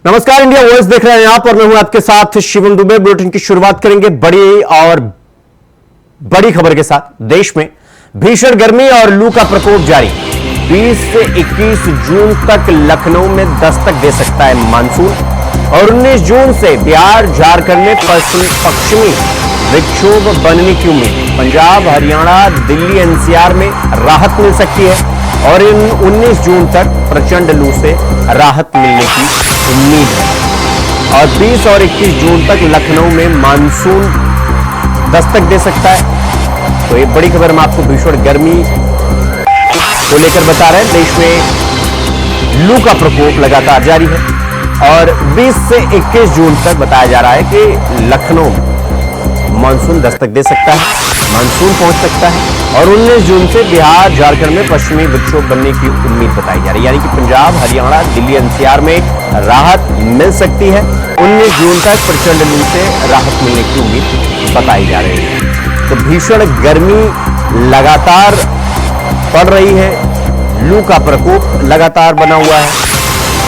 नमस्कार, India voice देख रहे हैं आप और मैं हूं आपके साथ शिवम दुबे। बुलेटिन की शुरुआत करेंगे बड़ी खबर के साथ। देश में भीषण गर्मी और लू का प्रकोप जारी। 20 से 21 जून तक लखनऊ में दस्तक दे सकता है मानसून और 19 जून से बिहार झारखंड में पश्चिमी विक्षोभ बनने की उम्मीद। पंजाब, हरियाणा, दिल्ली, एनसीआर में राहत मिल सकती है और इन 19 जून तक प्रचंड लू से राहत मिलने की उम्मीद है। और 20 और 21 जून तक लखनऊ में मानसून दस्तक दे सकता है। तो ये बड़ी खबर हम आपको भीषण गर्मी को लेकर बता रहे हैं। देश में लू का प्रकोप लगातार जारी है और 20 से 21 जून तक बताया जा रहा है कि लखनऊ मानसून दस्तक दे सकता है, मानसून पहुंच सकता है और 19 जून से बिहार झारखंड में पश्चिमी विक्षोभ बनने की उम्मीद बताई जा रही है। यानी कि पंजाब, हरियाणा, दिल्ली, एनसीआर में राहत मिल सकती है। 19 जून तक प्रचंड लू से राहत मिलने की उम्मीद बताई जा रही है। तो भीषण गर्मी लगातार पड़ रही है, लू का प्रकोप लगातार बना हुआ है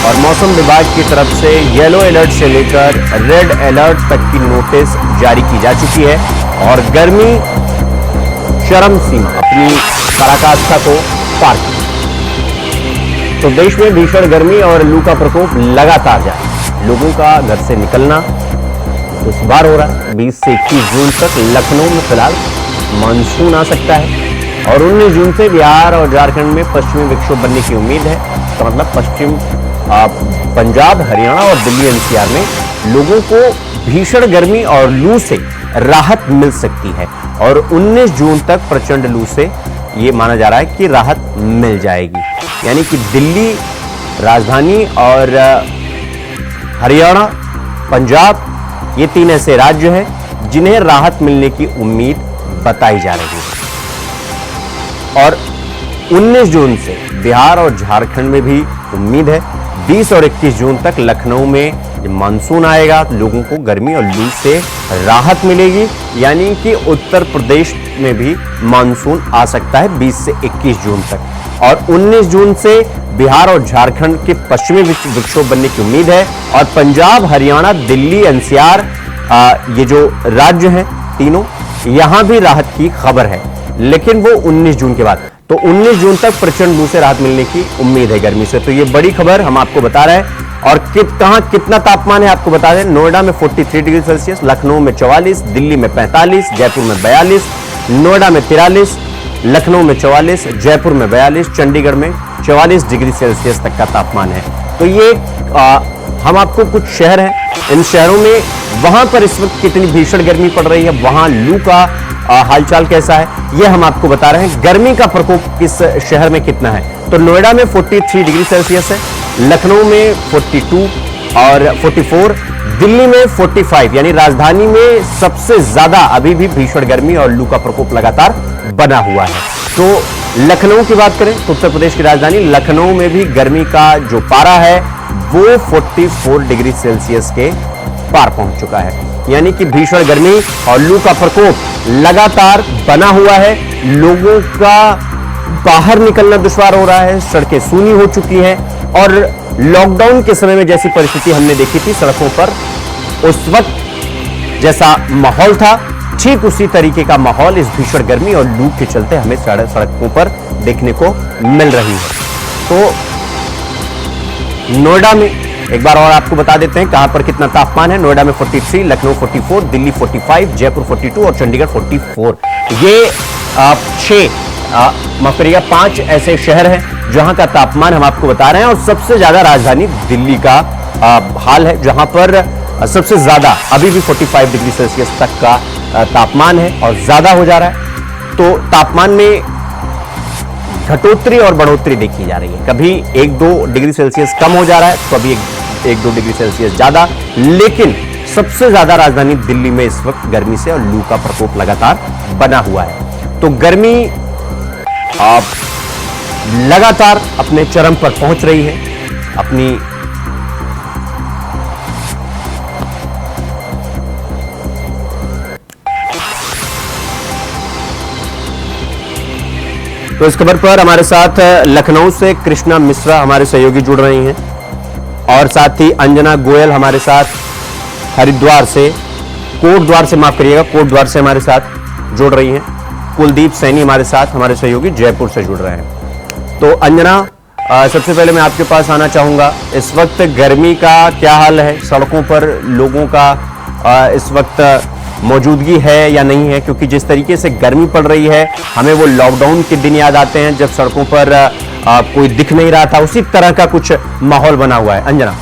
और मौसम विभाग की तरफ से येलो अलर्ट से लेकर रेड अलर्ट तक की नोटिस जारी की जा चुकी है और गर्मी चरम सीमा अपनी पराकाष्ठा को पार कर। तो देश में भीषण गर्मी और लू का प्रकोप लगातार जारी। लोगों का घर से निकलना दुश्वार हो रहा है। 20 से 21 जून तक लखनऊ में फिलहाल मानसून आ सकता है और 19 जून से बिहार और झारखंड में पश्चिमी विक्षोभ बनने की उम्मीद है। तो मतलब पंजाब, हरियाणा और दिल्ली, एनसीआर में लोगों को भीषण गर्मी और लू से राहत मिल सकती है और 19 जून तक प्रचंड लू से यह माना जा रहा है कि राहत मिल जाएगी। यानी कि दिल्ली, राजधानी और हरियाणा, पंजाब, ये 3 ऐसे राज्य हैं जिन्हें राहत मिलने की उम्मीद बताई जा रही है और 19 जून से बिहार और झारखंड में भी उम्मीद है। 20 और 21 जून तक लखनऊ में जब मानसून आएगा तो लोगों को गर्मी और लू से राहत मिलेगी। यानी कि उत्तर प्रदेश में भी मानसून आ सकता है 20 से 21 जून तक और 19 जून से बिहार और झारखंड के पश्चिमी विक्षोभ बनने की उम्मीद है और पंजाब, हरियाणा, दिल्ली, एनसीआर ये जो राज्य हैं तीनों, यहां भी राहत की खबर है, लेकिन वो 19 जून के बाद। तो 19 जून तक प्रचंड लू से राहत मिलने की उम्मीद है गर्मी से। तो ये बड़ी खबर हम आपको बता रहे हैं। और कहां कितना तापमान है आपको बता दें। नोएडा में 43 डिग्री सेल्सियस, लखनऊ में 44, दिल्ली में 45, जयपुर में 42, नोएडा में 43, लखनऊ में 44, जयपुर में 42, चंडीगढ़ में 44 डिग्री सेल्सियस तक का तापमान है। तो ये हम आपको कुछ शहर हैं, इन शहरों में वहां पर इस वक्त कितनी भीषण गर्मी पड़ रही है, वहां लू का हालचाल कैसा है, यह हम आपको बता रहे हैं। गर्मी का प्रकोप किस शहर में कितना है। तो नोएडा में 43 डिग्री सेल्सियस है, लखनऊ में 42 और 44, दिल्ली में 45, यानी राजधानी में सबसे ज्यादा अभी भी भीषण गर्मी और लू का प्रकोप लगातार बना हुआ है। तो लखनऊ की बात करें तो उत्तर प्रदेश की राजधानी लखनऊ में भी गर्मी का जो पारा है वो 44 डिग्री सेल्सियस के पार पहुंच चुका है। यानी कि भीषण गर्मी और लू का प्रकोप लगातार बना हुआ है। लोगों का बाहर निकलना दुश्वार हो रहा है, सड़कें सूनी हो चुकी हैं और लॉकडाउन के समय में जैसी परिस्थिति हमने देखी थी सड़कों पर, उस वक्त जैसा माहौल था, ठीक उसी तरीके का माहौल इस भीषण गर्मी और लू के चलते हमें सड़कों पर देखने को मिल रही है। तो नोएडा में एक बार और आपको बता देते हैं कहां पर कितना तापमान है। नोएडा में 43, लखनऊ 44, दिल्ली 45, जयपुर 42 और चंडीगढ़ 44। ये 5 ऐसे शहर हैं जहां का तापमान हम आपको बता रहे हैं और सबसे ज्यादा राजधानी दिल्ली का हाल है, जहां पर सबसे ज्यादा अभी भी 45 डिग्री सेल्सियस तक का तापमान है और ज्यादा हो जा रहा है। तो तापमान में घटोत्तरी और बढ़ोतरी देखी जा रही है। कभी 1-2 डिग्री सेल्सियस कम हो जा रहा है, कभी 1-2 डिग्री सेल्सियस ज्यादा, लेकिन सबसे ज्यादा राजधानी दिल्ली में इस वक्त गर्मी से और लू का प्रकोप लगातार बना हुआ है। तो गर्मी लगातार अपने चरम पर पहुंच रही है। अपनी तो इस खबर पर हमारे साथ लखनऊ से कृष्णा मिश्रा हमारे सहयोगी जुड़ रही हैं। और साथ ही अंजना गोयल हमारे साथ हरिद्वार से, कोटद्वार से, माफ करिएगा, कोटद्वार से हमारे साथ जुड़ रही हैं। कुलदीप सैनी हमारे साथ, हमारे सहयोगी जयपुर से जुड़ रहे हैं। तो अंजना, सबसे पहले मैं आपके पास आना चाहूंगा, इस वक्त गर्मी का क्या हाल है? सड़कों पर लोगों का इस वक्त मौजूदगी है या नहीं है? क्योंकि जिस तरीके से गर्मी पड़ रही है, हमें वो लॉकडाउन के दिन याद आते हैं जब सड़कों पर कोई दिख नहीं रहा था, उसी तरह का कुछ माहौल बना हुआ है। अंजना।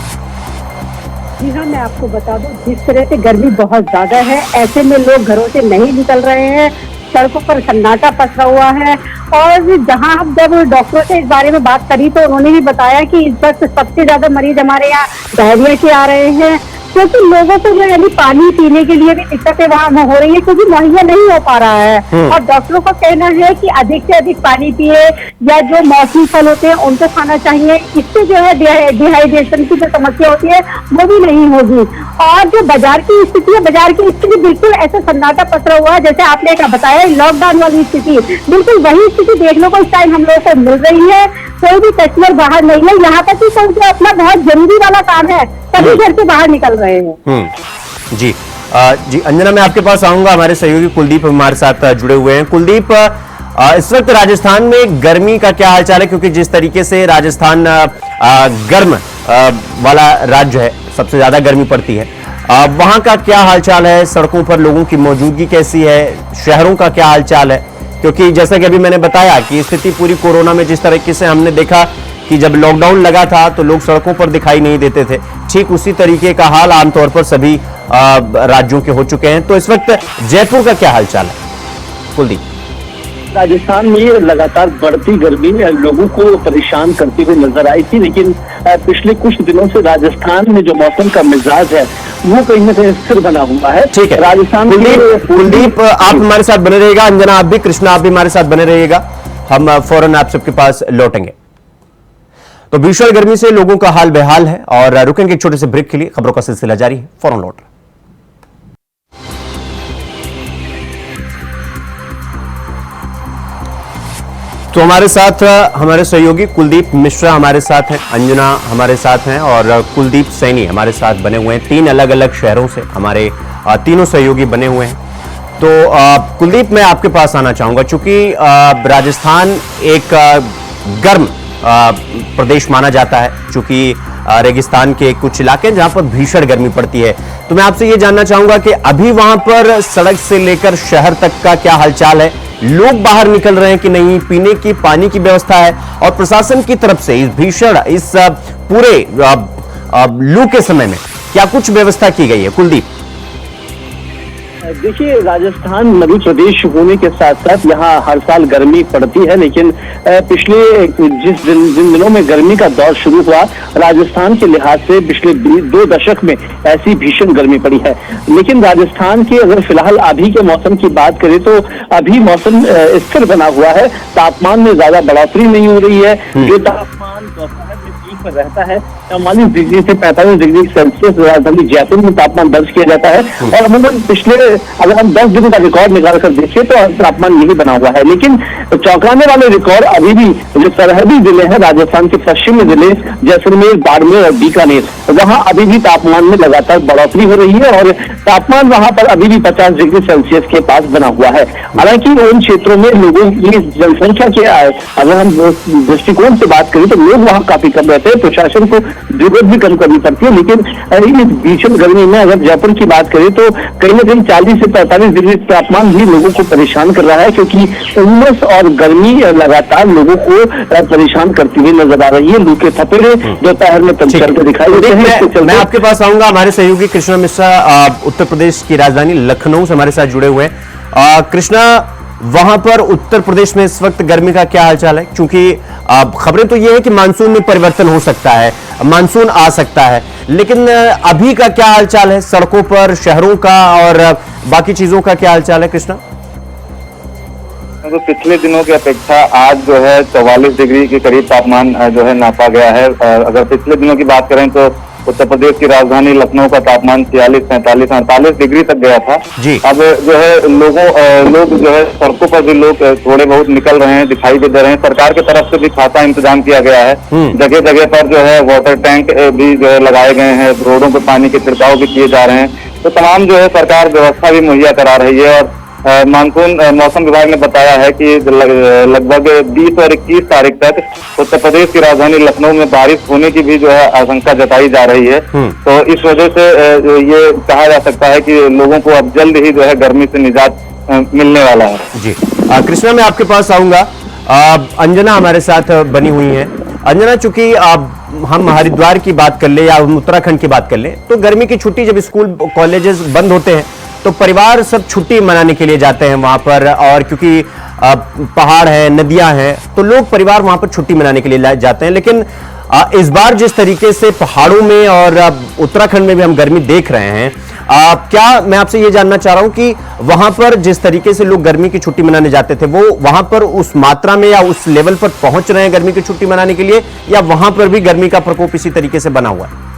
जी हाँ, मैं आपको बता दूं, जिस तरह से गर्मी बहुत ज्यादा है, ऐसे में लोग घरों से नहीं निकल रहे हैं, सड़कों पर सन्नाटा पसरा हुआ है। और जहां हम जब डॉक्टरों से इस बारे में बात करी तो उन्होंने भी बताया कि इस वक्त सबसे ज्यादा मरीज हमारे यहाँ डायरिया के आ रहे हैं, क्योंकि लोगों को जो यानी पानी पीने के लिए भी दिक्कतें वहाँ हो रही है, क्योंकि मुहैया नहीं हो पा रहा है। और डॉक्टरों का कहना है कि अधिक से अधिक पानी पिए, या जो मौसमी फल होते हैं उनको खाना चाहिए, इससे जो है डिहाइड्रेशन की जो समस्या होती है वो भी नहीं होगी। और जो बाजार की स्थिति है, बाजार की स्थिति बिल्कुल ऐसा सन्नाटा पसरा हुआ है, जैसे आपने बताया लॉकडाउन वाली स्थिति, बिल्कुल वही स्थिति देखने को इस टाइम हम लोगों को मिल रही है। कोई भी कस्टमर बाहर नहीं है, यहाँ तक कि जो अपना बहुत जरूरी वाला काम है तभी घर से बाहर निकल रहे हैं। जी जी अंजना, मैं आपके पास आऊंगा। हमारे सहयोगी कुलदीप हमारे साथ जुड़े हुए हैं। कुलदीप, इस वक्त राजस्थान में गर्मी का क्या हालचाल है? क्योंकि जिस तरीके से राजस्थान गर्म वाला राज्य है, सबसे ज्यादा गर्मी पड़ती है, वहां का क्या हालचाल है? सड़कों पर लोगों की मौजूदगी कैसी है? शहरों का क्या हालचाल है? क्योंकि जैसा कि अभी मैंने बताया कि स्थिति पूरी कोरोना में जिस तरीके से हमने देखा कि जब लॉकडाउन लगा था तो लोग सड़कों पर दिखाई नहीं देते थे, ठीक उसी तरीके का हाल आमतौर पर सभी राज्यों के हो चुके हैं। तो इस वक्त जयपुर का क्या हालचाल है? कुलदीप। राजस्थान में लगातार बढ़ती गर्मी लोगों को परेशान करती हुई नजर आई थी, लेकिन पिछले कुछ दिनों से राजस्थान में जो मौसम का मिजाज है वो कहीं ना कहीं स्थिर बना हुआ है। ठीक है राजस्थान। कुलदीप, आप हमारे साथ बने रहिएगा। अंजना आप भी, कृष्णा आप भी हमारे साथ बने रहिएगा। हम फौरन आप सबके पास लौटेंगे। तो भीषण गर्मी से लोगों का हाल बेहाल है और रुकेंगे एक छोटे से ब्रेक के लिए। खबरों का सिलसिला जारी है, फौरन लौट। तो हमारे साथ हमारे सहयोगी कुलदीप मिश्रा हमारे साथ हैं, अंजना हमारे साथ हैं और कुलदीप सैनी हमारे साथ बने हुए हैं। 3 अलग अलग शहरों से हमारे तीनों सहयोगी बने हुए हैं। तो कुलदीप, मैं आपके पास आना चाहूंगा, चूंकि राजस्थान एक गर्म प्रदेश माना जाता है, चूंकि रेगिस्तान के कुछ इलाके जहां पर भीषण गर्मी पड़ती है। तो मैं आपसे ये जानना चाहूंगा कि अभी वहां पर सड़क से लेकर शहर तक का क्या हालचाल है? लोग बाहर निकल रहे हैं कि नहीं? पीने की पानी की व्यवस्था है? और प्रशासन की तरफ से इस भीषण, इस पूरे लू के समय में क्या कुछ व्यवस्था की गई है? कुलदीप। देखिए, राजस्थान मध्य प्रदेश होने के साथ साथ यहाँ हर साल गर्मी पड़ती है, लेकिन पिछले जिन दिनों में गर्मी का दौर शुरू हुआ, राजस्थान के लिहाज से पिछले 2 दशक में ऐसी भीषण गर्मी पड़ी है। लेकिन राजस्थान के अगर फिलहाल अभी के मौसम की बात करें तो अभी मौसम स्थिर बना हुआ है। तापमान में ज्यादा बढ़ोतरी नहीं हो रही है। जो तापमान दोपहर में पीक पर रहता है 44 डिग्री से 45 डिग्री सेल्सियस राजधानी जयपुर में तापमान दर्ज किया जाता है। और अमूमन पिछले अगर हम 10 दिन का रिकॉर्ड निकाल कर देखें तो तापमान यही बना हुआ है। लेकिन चौंकाने वाले रिकॉर्ड अभी भी जो सरहदी जिले हैं राजस्थान के पश्चिमी जिले जैसलमेर, बाड़मेर और बीकानेर, वहां अभी भी तापमान में लगातार बढ़ोतरी हो रही है और तापमान वहां पर अभी भी 50 डिग्री सेल्सियस के पास बना हुआ है। हालांकि उन क्षेत्रों में लोगों की जनसंख्या के अगर हम दृष्टिकोण से बात करें तो लोग वहां काफी कम रहते हैं। प्रशासन को जरूरत भी कम करनी पड़ती है। लेकिन इस भीषण गर्मी में अगर जयपुर की बात करें तो कहीं ना कहीं 40 से 45 डिग्री तापमान भी लोगों को परेशान कर रहा है, क्योंकि उमस और गर्मी लगातार लोगों को परेशान करती हुई नजर आ रही है। लू के थपेड़े दोपहर में चलते दिखाई देते हैं। मैं आपके पास आऊंगा। हमारे सहयोगी कृष्णा मिश्रा उत्तर प्रदेश की राजधानी लखनऊ से हमारे साथ जुड़े हुए हैं। कृष्णा, वहां पर उत्तर प्रदेश में इस वक्त गर्मी का क्या हालचाल है? क्योंकि खबरें तो ये है कि मानसून में परिवर्तन हो सकता है, मानसून आ सकता है, लेकिन अभी का क्या हालचाल है सड़कों पर, शहरों का और बाकी चीजों का क्या हालचाल है? कृष्णा। तो पिछले दिनों की अपेक्षा आज जो है 44 डिग्री के करीब तापमान जो है नापा गया है। अगर पिछले दिनों की बात करें तो उत्तर प्रदेश की राजधानी लखनऊ का तापमान 46, 47, 48 डिग्री तक गया था। जी। अब जो है लोग जो है सड़कों पर भी लोग थोड़े बहुत निकल रहे हैं, दिखाई दे रहे हैं। सरकार की तरफ से भी खासा इंतजाम किया गया है। जगह जगह पर जो है वाटर टैंक भी जो है लगाए गए हैं, रोडों पर पानी के छिड़काव भी किए जा रहे हैं। तो तमाम जो है सरकार व्यवस्था भी मुहैया करा रही है। और मानसून मौसम विभाग ने बताया है कि लगभग 20 और 21 तारीख तक उत्तर प्रदेश की राजधानी लखनऊ में बारिश होने की भी जो है आशंका जताई जा रही है। तो इस वजह से ये कहा जा सकता है कि लोगों को अब जल्द ही जो है गर्मी से निजात मिलने वाला है। जी कृष्णा, मैं आपके पास आऊंगा। अंजना हमारे साथ बनी हुई है। अंजना, चूंकि हम हरिद्वार की बात कर ले या हम उत्तराखंड की बात कर ले, तो गर्मी की छुट्टी जब स्कूल कॉलेजेस बंद होते हैं तो परिवार सब छुट्टी मनाने के लिए जाते हैं वहां पर। और क्योंकि पहाड़ है, नदियां हैं, तो लोग परिवार वहां पर छुट्टी मनाने के लिए जाते हैं। लेकिन इस बार जिस तरीके से पहाड़ों में और उत्तराखंड में भी हम गर्मी देख रहे हैं, क्या मैं आपसे ये जानना चाह रहा हूं कि वहां पर जिस तरीके से लोग गर्मी की छुट्टी मनाने जाते थे, वो वहां पर उस मात्रा में या उस लेवल पर पहुंच रहे हैं गर्मी की छुट्टी मनाने के लिए, या वहां पर भी गर्मी का प्रकोप इसी तरीके से बना हुआ है?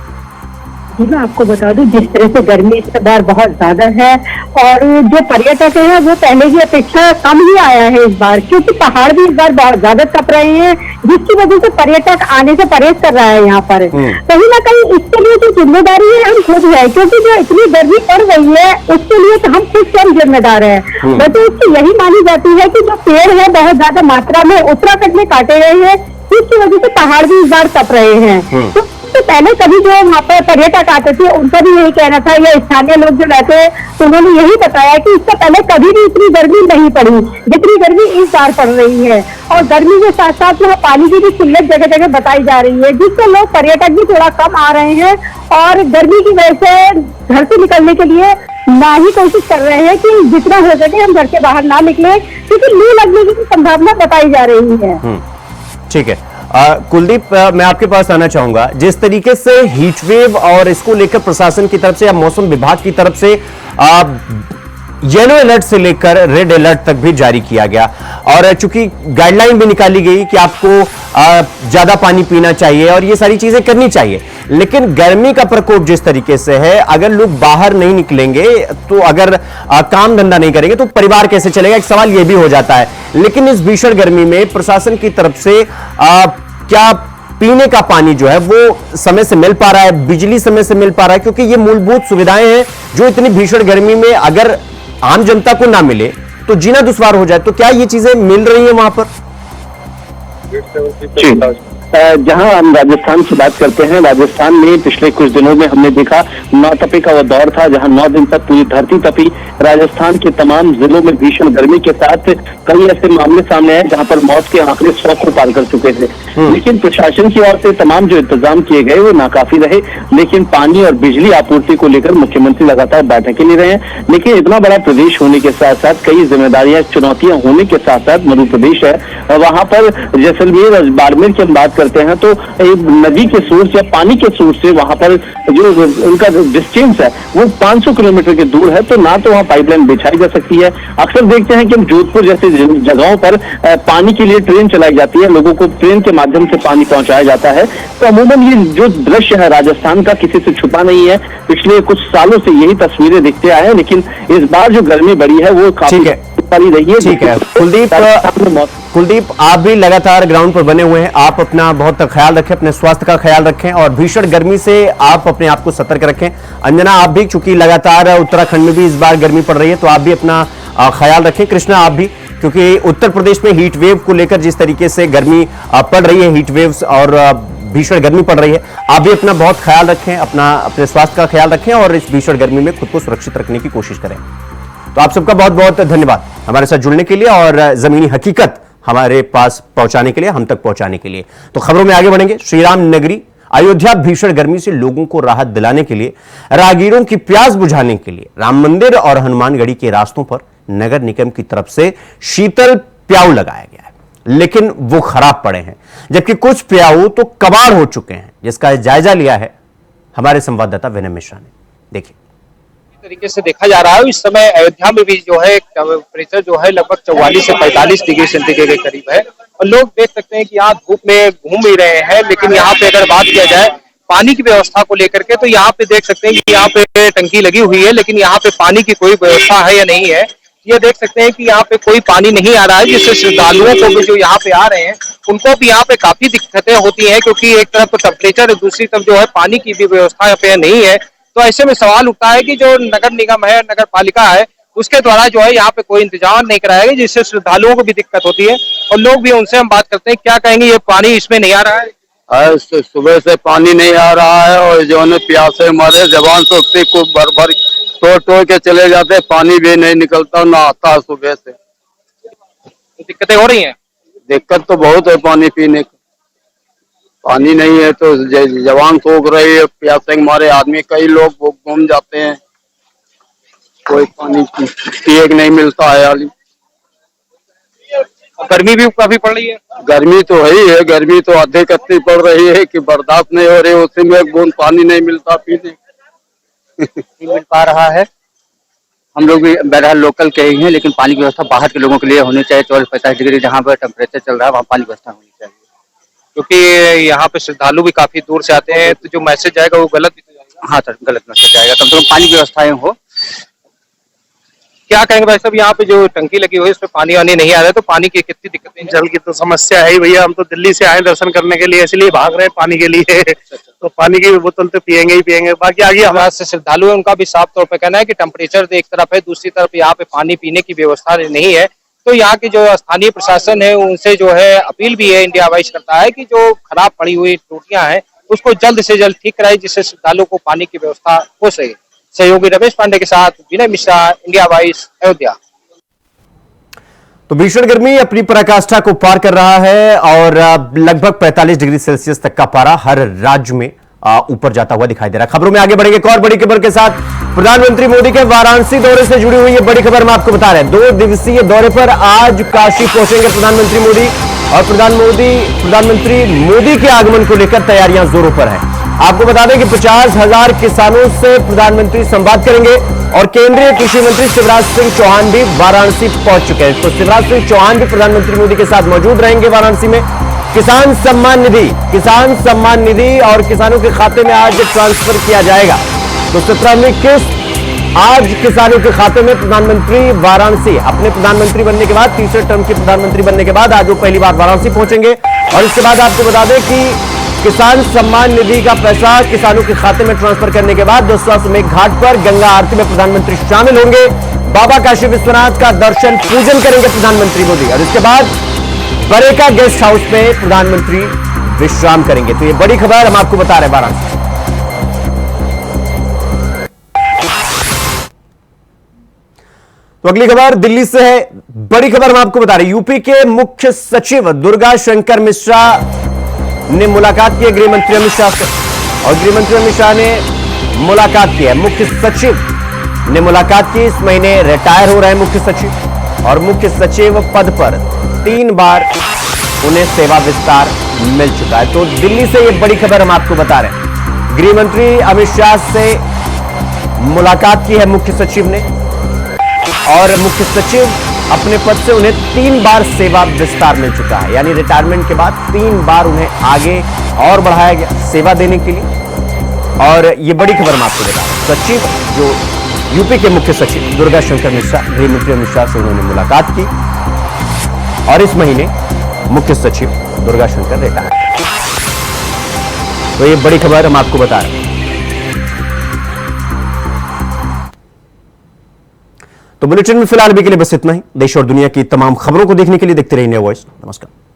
जी, मैं आपको बता दूं, जिस तरह से गर्मी इस बार बहुत ज्यादा है और जो पर्यटक है वो पहले की अपेक्षा कम ही आया है इस बार, क्योंकि पहाड़ भी इस बार बहुत ज्यादा तप रहे हैं, जिसकी वजह से पर्यटक आने से परहेज कर रहा है यहाँ पर। कहीं ना कहीं इसके लिए जो जिम्मेदारी है हम खुद है, क्योंकि जो इतनी गर्मी पड़ रही है उसके लिए तो हम खुद स्वयं जिम्मेदार है। वजह उसकी यही मानी जाती है कि जो पेड़ है बहुत ज्यादा मात्रा में उत्तराखंड में काटे गए हैं, जिसकी वजह से पहाड़ भी इस बार तप रहे हैं। तो पहले कभी जो वहाँ पर पर्यटक आते थे उनका भी यही कहना था, या स्थानीय लोग जो रहते हैं तो उन्होंने यही बताया कि इससे पहले कभी भी इतनी गर्मी नहीं पड़ी जितनी गर्मी इस बार पड़ रही है। और गर्मी के साथ साथ यहाँ पानी की भी किल्लत जगह जगह बताई जा रही है, जिससे लोग पर्यटक भी थोड़ा कम आ रहे हैं और गर्मी की वजह से घर से निकलने के लिए ना ही कोशिश कर रहे हैं कि जितना हो सके हम घर से बाहर ना निकले, क्योंकि लू लगने की संभावना बताई जा रही है। ठीक है। कुलदीप, मैं आपके पास आना चाहूंगा। जिस तरीके से हीट वेव और इसको लेकर प्रशासन की तरफ से या मौसम विभाग की तरफ से येलो अलर्ट से लेकर रेड अलर्ट तक भी जारी किया गया, और चूंकि गाइडलाइन भी निकाली गई कि आपको ज्यादा पानी पीना चाहिए और ये सारी चीजें करनी चाहिए, लेकिन गर्मी का प्रकोप जिस तरीके से है, अगर लोग बाहर नहीं निकलेंगे तो अगर काम धंधा नहीं करेंगे तो परिवार कैसे चलेगा, एक सवाल ये भी हो जाता है। लेकिन इस भीषण गर्मी में प्रशासन की तरफ से क्या पीने का पानी जो है वो समय से मिल पा रहा है, बिजली समय से मिल पा रहा है? क्योंकि ये मूलभूत सुविधाएं हैं जो इतनी भीषण गर्मी में अगर आम जनता को ना मिले तो जीना दुश्वार हो जाए। तो क्या ये चीजें मिल रही हैं वहां पर? जहां हम राजस्थान की बात करते हैं, राजस्थान में पिछले कुछ दिनों में हमने देखा नौतपे का वह दौर था जहां 9 दिन तक पूरी धरती तपी। राजस्थान के तमाम जिलों में भीषण गर्मी के साथ कई ऐसे मामले सामने आए जहां पर मौत के आंकड़े 100 को पार कर चुके थे। लेकिन प्रशासन की ओर से तमाम जो इंतजाम किए गए वो नाकाफी रहे। लेकिन पानी और बिजली आपूर्ति को लेकर मुख्यमंत्री लगातार बैठकें ले रहे हैं। लेकिन इतना बड़ा प्रदेश होने के साथ साथ कई जिम्मेदारियां, चुनौतियां होने के साथ साथ मध्य प्रदेश है, वहां पर जैसलमेर और बाड़मेर की हम बात करते हैं तो एक नदी के सोर्स या पानी के सोर्स से वहां पर जो उनका डिस्टेंस है वो 500 किलोमीटर के दूर है, तो ना तो वहां पाइपलाइन बिछाई जा सकती है। अक्सर देखते हैं कि हम जोधपुर जैसे जगहों पर पानी के लिए ट्रेन चलाई जाती है, लोगों को ट्रेन के माध्यम से पानी पहुंचाया जाता है। तो अमूमन ये जो दृश्य है राजस्थान का कुछ से छुपा नहीं है, पिछले कुछ सालों से यही तस्वीरें दिखते आए हैं। लेकिन इस बार जो गर्मी बढ़ी है वो काफी रही है। ठीक है कुलदीप, आप भी लगातार ग्राउंड पर बने हुए हैं, आप अपना बहुत ख्याल रखें, अपने स्वास्थ्य का ख्याल रखें और भीषण गर्मी से आप अपने आप को सतर्क रखें। अंजना, आप भी, चूंकि लगातार उत्तराखंड में भी इस बार गर्मी पड़ रही है, तो आप भी अपना ख्याल रखें। कृष्णा, आप भी, क्योंकि उत्तर प्रदेश में हीट वेव को लेकर जिस तरीके से गर्मी पड़ रही है, हीट वेव्स और भीषण गर्मी पड़ रही है, आप भी अपना बहुत ख्याल रखें, अपने स्वास्थ्य का ख्याल रखें और इस भीषण गर्मी में खुद को सुरक्षित रखने की कोशिश करें। तो आप सबका बहुत बहुत धन्यवाद हमारे साथ जुड़ने के लिए और जमीनी हकीकत हमारे पास पहुंचाने के लिए, हम तक पहुंचाने के लिए। तो खबरों में आगे बढ़ेंगे। श्री राम नगरी अयोध्या भीषण गर्मी से लोगों को राहत दिलाने के लिए, राहगीरों की प्यास बुझाने के लिए राम मंदिर और हनुमानगढ़ी के रास्तों पर नगर निगम की तरफ से शीतल प्याऊ लगाया गया है, लेकिन वो खराब पड़े हैं, जबकि कुछ प्याऊ तो कबाड़ हो चुके हैं, जिसका जायजा लिया है हमारे संवाददाता विनय मिश्रा ने। देखिए, तरीके से देखा जा रहा है इस समय अयोध्या में भी जो है टेम्परेचर जो है लगभग 44 से 45 डिग्री सेंटीग्रेड के करीब है और लोग देख सकते हैं कि यहाँ धूप में घूम भी रहे हैं। लेकिन यहाँ पे अगर बात किया जाए पानी की व्यवस्था को लेकर के। तो यहाँ पे देख सकते हैं कि यहाँ पे टंकी लगी हुई है, लेकिन यहाँ पे पानी की कोई व्यवस्था है या नहीं है, ये देख सकते हैं कि यहाँ पे कोई पानी नहीं आ रहा है, जिससे श्रद्धालुओं को भी जो यहाँ पे आ रहे हैं उनको भी यहाँ पे काफी दिक्कतें होती हैं, क्योंकि एक तरफ तो टेम्परेचर है, दूसरी तरफ जो है पानी की भी व्यवस्था यहाँ पे नहीं है। तो ऐसे में सवाल उठता है कि जो नगर निगम है, नगर पालिका है, उसके द्वारा जो है यहाँ पे कोई इंतजाम नहीं कराया गया, जिससे श्रद्धालुओं को भी दिक्कत होती है। और लोग भी, उनसे हम बात करते हैं, क्या कहेंगे, ये पानी इसमें नहीं आ रहा है? सुबह से पानी नहीं आ रहा है और जो है प्यासे मरे जवान सोचते को भर भर टो के चले जाते, पानी भी नहीं निकलता ना आता सुबह से। दिक्कतें हो रही हैं? दिक्कत तो बहुत है पानी पीने की, पानी नहीं है तो जवान सोख रही है, प्यासे मारे आदमी कई लोग घूम जाते हैं, कोई पानी पिए नहीं मिलता है। हाली गर्मी भी काफी पड़ रही है। गर्मी तो है, गर्मी तो अधिक इतनी पड़ रही है कि बर्दाश्त नहीं हो रही, उसी में एक बूंद पानी नहीं मिलता पीने नहीं मिल पा रहा है। हम लोग भी बहरहाल लोकल के ही हैं, लेकिन पानी की व्यवस्था बाहर के लोगों के लिए होनी चाहिए। 44-45 डिग्री जहाँ पर टेम्परेचर चल रहा है, वहाँ पानी की व्यवस्था होनी चाहिए, क्योंकि यहाँ पे श्रद्धालु भी काफी दूर से आते हैं, तो जो मैसेज जाएगा वो गलत भी तो जाएगा। हाँ सर, गलत मैसेज जाएगा। कम से कम पानी की व्यवस्थाएं हो। क्या कहेंगे भाई साहब, यहाँ पे जो टंकी लगी हुई है उसमें पानी वानी नहीं आ रहा है, तो पानी की कितनी दिक्कतें? जल की तो समस्या है ही भैया, हम तो दिल्ली से आए दर्शन करने के लिए, इसलिए भाग रहे हैं पानी के लिए। तो पानी की बोतल तो पियेंगे ही पियेंगे, बाकी आगे हमारे से श्रद्धालु है, उनका भी साफ तौर पे कहना है कि टेम्परेचर एक तरफ है, दूसरी तरफ यहाँ पे पानी पीने की व्यवस्था नहीं है। तो यहाँ की जो स्थानीय प्रशासन है उनसे जो है अपील भी है, इंडिया वाइज करता है कि जो खराब पड़ी हुई टूटियां हैं उसको जल्द से जल्द ठीक कराए, जिससे श्रद्धालुओं को पानी की व्यवस्था हो सके। सहयोगी रमेश पांडे के साथ विनय मिश्रा, इंडिया वाइज, अयोध्या। तो भीषण गर्मी अपनी पराकाष्ठा को पार कर रहा है और लगभग 45 डिग्री सेल्सियस तक का पारा हर राज्य में ऊपर जाता हुआ दिखाई दे रहा है। खबरों में आगे बढ़ेंगे एक और बड़ी खबर के साथ। प्रधानमंत्री मोदी के वाराणसी दौरे से जुड़ी हुई ये बड़ी खबर हम आपको बता रहे हैं। 2 दिवसीय दौरे पर आज काशी पहुंचेंगे प्रधानमंत्री मोदी और प्रधानमंत्री मोदी के आगमन को लेकर तैयारियां जोरों पर है। आपको बता दें कि 50,000 किसानों से प्रधानमंत्री संवाद करेंगे और केंद्रीय कृषि मंत्री शिवराज सिंह चौहान भी वाराणसी पहुंच चुके हैं। तो शिवराज सिंह चौहान भी प्रधानमंत्री मोदी के साथ मौजूद रहेंगे वाराणसी में। किसान सम्मान निधि और किसानों के खाते में आज ट्रांसफर किया जाएगा। तो 17वीं किस्त आज किसानों के खाते में प्रधानमंत्री वाराणसी अपने प्रधानमंत्री बनने के बाद, तीसरे टर्म के प्रधानमंत्री बनने के बाद आज वो पहली बार वाराणसी पहुंचेंगे। और इसके बाद आपको बता दें कि किसान सम्मान निधि का पैसा किसानों के खाते में ट्रांसफर करने के बाद दशाश्वमेध घाट पर गंगा आरती में प्रधानमंत्री शामिल होंगे। बाबा काशी विश्वनाथ का दर्शन पूजन करेंगे प्रधानमंत्री मोदी और इसके बाद बरेका गेस्ट हाउस में प्रधानमंत्री विश्राम करेंगे। तो ये बड़ी खबर हम आपको बता रहे हैं वाराणसी। तो अगली खबर दिल्ली से है। बड़ी खबर हम आपको बता रहे हैं। यूपी के मुख्य सचिव दुर्गा शंकर मिश्रा ने मुलाकात की है गृह मंत्री अमित शाह से और गृह मंत्री अमित शाह ने मुलाकात की है। मुख्य सचिव ने मुलाकात की। इस महीने रिटायर हो रहे हैं मुख्य सचिव और मुख्य सचिव पद पर 3 बार उन्हें सेवा विस्तार मिल चुका है। तो दिल्ली से यह बड़ी खबर हम आपको बता रहे हैं। गृह मंत्री अमित शाह से मुलाकात की है मुख्य सचिव ने और मुख्य सचिव अपने पद से उन्हें 3 बार सेवा विस्तार मिल चुका है, यानी रिटायरमेंट के बाद 3 बार उन्हें आगे और बढ़ाया गया सेवा देने के लिए। और ये बड़ी खबर हम आपको बता रहे हैं। सचिव जो यूपी के मुख्य सचिव दुर्गा शंकर मिश्रा, गृह मंत्री अमित शाह से उन्होंने मुलाकात की और इस महीने मुख्य सचिव दुर्गा शंकर रिटायर। तो ये बड़ी खबर हम आपको बता रहे हैं। तो बुलेटिन में फिलहाल अभी के लिए बस इतना ही। देश और दुनिया की तमाम खबरों को देखने के लिए देखते रहिए इंडिया वॉइस। नमस्कार।